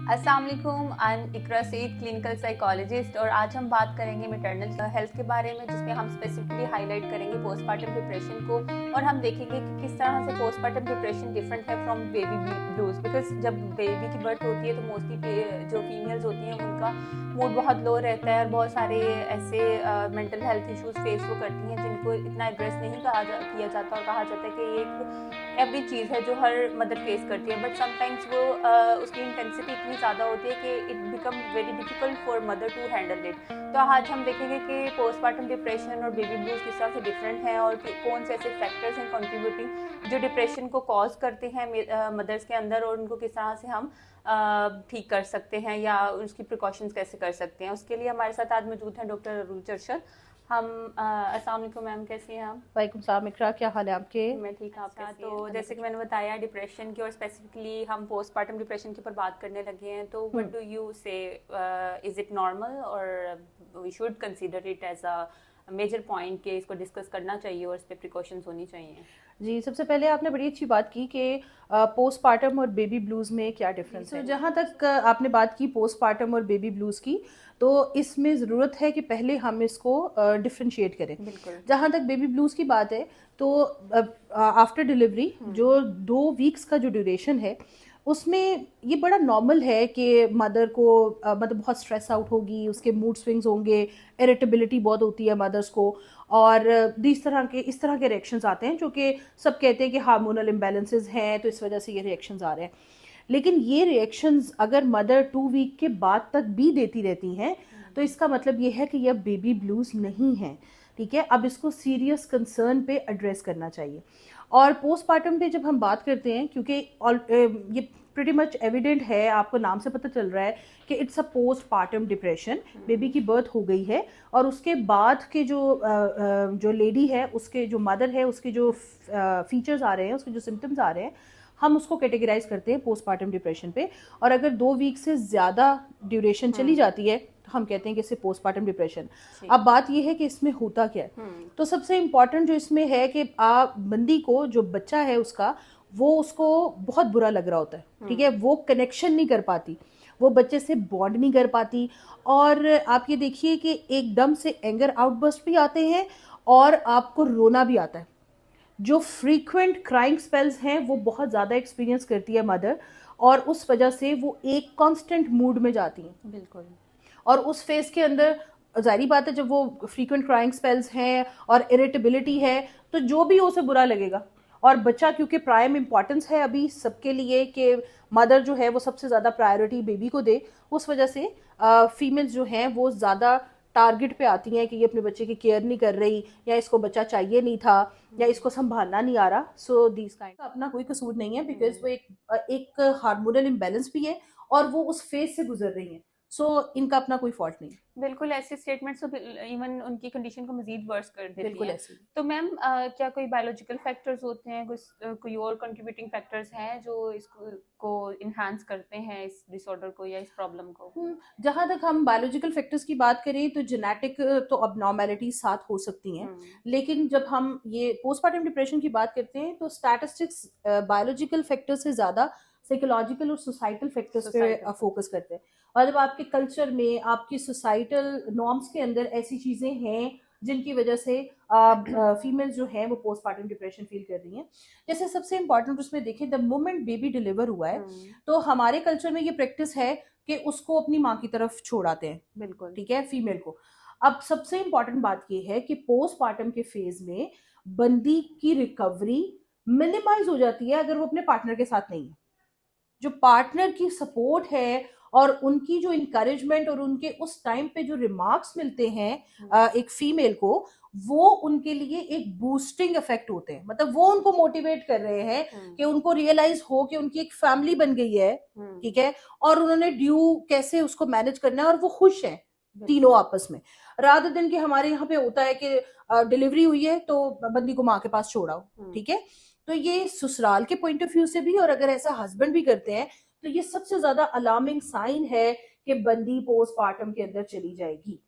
अस्सलाम वालेकुम, I am Iqra Saeed, clinical psychologist, और आज हम बात करेंगे मैटरनल हेल्थ के बारे में, जिसमें हम स्पेसिफिकली हाईलाइट करेंगे पोस्टपार्टम डिप्रेशन को। और हम देखेंगे कि किस तरह से पोस्टपार्टम डिप्रेशन डिफरेंट है फ्रॉम बेबी ब्लूज। बिकॉज जब बेबी की बर्थ होती है तो मोस्टली जो फीमेल्स होती हैं उनका मूड बहुत लो रहता है और बहुत सारे ऐसे मेंटल हेल्थ इश्यूज फेस वो करती हैं जिनको इतना एड्रेस नहीं किया जाता और कहा जाता है कि ये एक एवरी चीज़ है जो हर मदर फेस करती है। बट समटाइम्स वो उसकी इंटेंसिटी इतनी ज़्यादा होती है कि it become very difficult for mother to handle it. तो आज हम देखेंगे कि पोस्टपार्टम डिप्रेशन और बेबी ब्लूज किस तरह से डिफरेंट हैं और कौन से ऐसे फैक्टर्स हैं कंट्रीब्यूटिंग जो डिप्रेशन को कॉज करते हैं मदर्स के अंदर, और उनको किस तरह से हम ठीक कर सकते हैं या उसकी प्रिकॉशंस कैसे कर सकते हैं। उसके लिए हमारे साथ आज मौजूद हैं डॉक्टर अरूल चर्चल। हम अस्सलाम वालेकुम मैम, कैसी हैं आप? वालेकुम सलाम इकरा, क्या हाल है आपके? मैं ठीक हूँ, आप कैसी हैं? तो जैसे कि मैंने बताया डिप्रेशन की, और स्पेसिफिकली हम पोस्टपार्टम डिप्रेशन के ऊपर बात करने लगे हैं, तो what do you say, is it normal और we should consider it as a major point कि इसको डिस्कस करना चाहिए और इस पर प्रिकॉशंस होनी चाहिए? जी, सबसे पहले आपने बड़ी अच्छी बात की कि पोस्टपार्टम और बेबी ब्लूज़ में क्या डिफरेंस है। जहाँ तक आपने बात की पोस्टपार्टम और बेबी ब्लूज़ की, तो इसमें ज़रूरत है कि पहले हम इसको डिफ्रेंशिएट करें। बिल्कुल। जहाँ तक बेबी ब्लूज़ की बात है, तो आफ्टर डिलीवरी जो 2 वीक्स का जो ड्यूरेशन है, उसमें ये बड़ा नॉर्मल है कि मदर को मतलब बहुत स्ट्रेस आउट होगी, उसके मूड स्विंग्स होंगे, इरिटेबिलिटी बहुत होती है मदर्स को, और इस तरह के रिएक्शंस आते हैं जो कि सब कहते हैं कि हार्मोनल इम्बैलेंसेस हैं, तो इस वजह से ये रिएक्शंस आ रहे हैं। लेकिन ये रिएक्शंस अगर मदर 2 वीक के बाद तक भी देती रहती हैं, तो इसका मतलब ये है कि यह बेबी ब्लूज नहीं है। ठीक है, अब इसको सीरियस कंसर्न पे एड्रेस करना चाहिए। और पोस्टपार्टम पे जब हम बात करते हैं, क्योंकि ये प्रिटी मच एविडेंट है, आपको नाम से पता चल रहा है कि it's a postpartum depression. Baby की बर्थ हो गई है और उसके बाद के जो लेडी है, उसके जो मदर है, उसके जो फीचर्स आ रहे हैं, उसके जो सिम्टम्स आ रहे हैं, हम उसको कैटेगराइज करते हैं पोस्टपार्टम डिप्रेशन पे। और अगर 2 वीक से ज़्यादा ड्यूरेशन चली जाती है तो हम कहते हैं कि इसे पोस्टपार्टम डिप्रेशन। अब बात यह है कि इसमें होता क्या है। तो सबसे इम्पॉर्टेंट जो इसमें है कि बंदी को, जो बच्चा है उसका, वो उसको बहुत बुरा लग रहा होता है। ठीक है, वो कनेक्शन नहीं कर पाती, वो बच्चे से बॉन्ड नहीं कर पाती। और आप ये देखिए कि एकदम से एंगर आउटबर्स्ट भी आते हैं और आपको रोना भी आता है। जो फ्रीक्वेंट क्राइंग स्पेल्स हैं वो बहुत ज़्यादा एक्सपीरियंस करती है मदर, और उस वजह से वो एक कांस्टेंट मूड में जाती हैं। बिल्कुल। और उस फेज के अंदर जाहिर बात है, जब वो फ्रीक्वेंट क्राइंग स्पेल्स हैं और इरिटेबिलिटी है, तो जो भी हो उसे बुरा लगेगा। और बच्चा, क्योंकि प्राइम इंपॉर्टेंस है अभी सबके लिए कि मदर जो है वो सबसे ज़्यादा प्रायोरिटी बेबी को दे, उस वजह से फीमेल्स जो हैं वो ज़्यादा टारगेट पे आती हैं कि ये अपने बच्चे की केयर नहीं कर रही, या इसको बच्चा चाहिए नहीं था, या इसको संभालना नहीं आ रहा। सो दिस काइंड अपना कोई कसूर नहीं है, बिकॉज वो एक हार्मोनल इम्बैलेंस भी है और वो उस फेज से गुजर रही हैं। सो इनका अपना कोई फॉल्ट नहीं। बिल्कुल, ऐसे स्टेटमेंट्स तो इवन उनकी कंडीशन को मजीद वर्स कर देती बिल्कुल हैं। ऐसे ही। तो मैम, क्या कोई बायोलॉजिकल फैक्टर्स होते हैं, कोई और कंट्रीब्यूटिंग फैक्टर्स हैं जो इसको को इन्हांस करते हैं, इस डिसऑर्डर को या इस प्रॉब्लम को? जहाँ तक हम बायोलॉजिकल फैक्टर्स की बात करें, तो जेनेटिक तो अबनॉर्मेलिटी साथ हो सकती हैं। लेकिन जब हम ये पोस्टपार्टम डिप्रेशन की बात करते हैं, तो स्टैटिस्टिक्स बायोलॉजिकल फैक्टर्स से ज़्यादा साइकोलॉजिकल और सोसाइटल फैक्टर्स पे फोकस करते हैं। और जब आपके कल्चर में, आपकी सोसाइटल नॉर्म्स के अंदर ऐसी चीज़ें हैं जिनकी वजह से फीमेल्स जो हैं वो पोस्टपार्टम डिप्रेशन फील कर रही हैं। जैसे सबसे इंपॉर्टेंट उसमें देखें, द मोमेंट बेबी डिलीवर हुआ है, तो हमारे कल्चर में ये प्रैक्टिस है कि उसको अपनी माँ की तरफ छोड़ आते हैं। बिल्कुल। ठीक है, फीमेल को। अब सबसे इंपॉर्टेंट बात ये है कि पोस्टपार्टम के फेज में बंदी की रिकवरी मिनिमाइज हो जाती है अगर वो अपने पार्टनर के साथ नहीं है। जो पार्टनर की सपोर्ट है और उनकी जो इंकरेजमेंट और उनके उस टाइम पे जो रिमार्क्स मिलते हैं एक फीमेल को, वो उनके लिए एक बूस्टिंग इफेक्ट होते हैं। मतलब वो उनको मोटिवेट कर रहे हैं कि उनको रियलाइज हो कि उनकी एक फैमिली बन गई है। ठीक है, और उन्होंने ड्यू कैसे उसको मैनेज करना है, और वो खुश हैं तीनों आपस में। रात दिन के हमारे यहाँ पे होता है कि डिलीवरी हुई है तो बंदी को माँ के पास छोड़ाओ। ठीक है, तो ये ससुराल के पॉइंट ऑफ व्यू से भी, और अगर ऐसा हस्बैंड भी करते हैं, तो ये सबसे ज्यादा अलार्मिंग साइन है कि बंदी पोस्टपार्टम के अंदर चली जाएगी।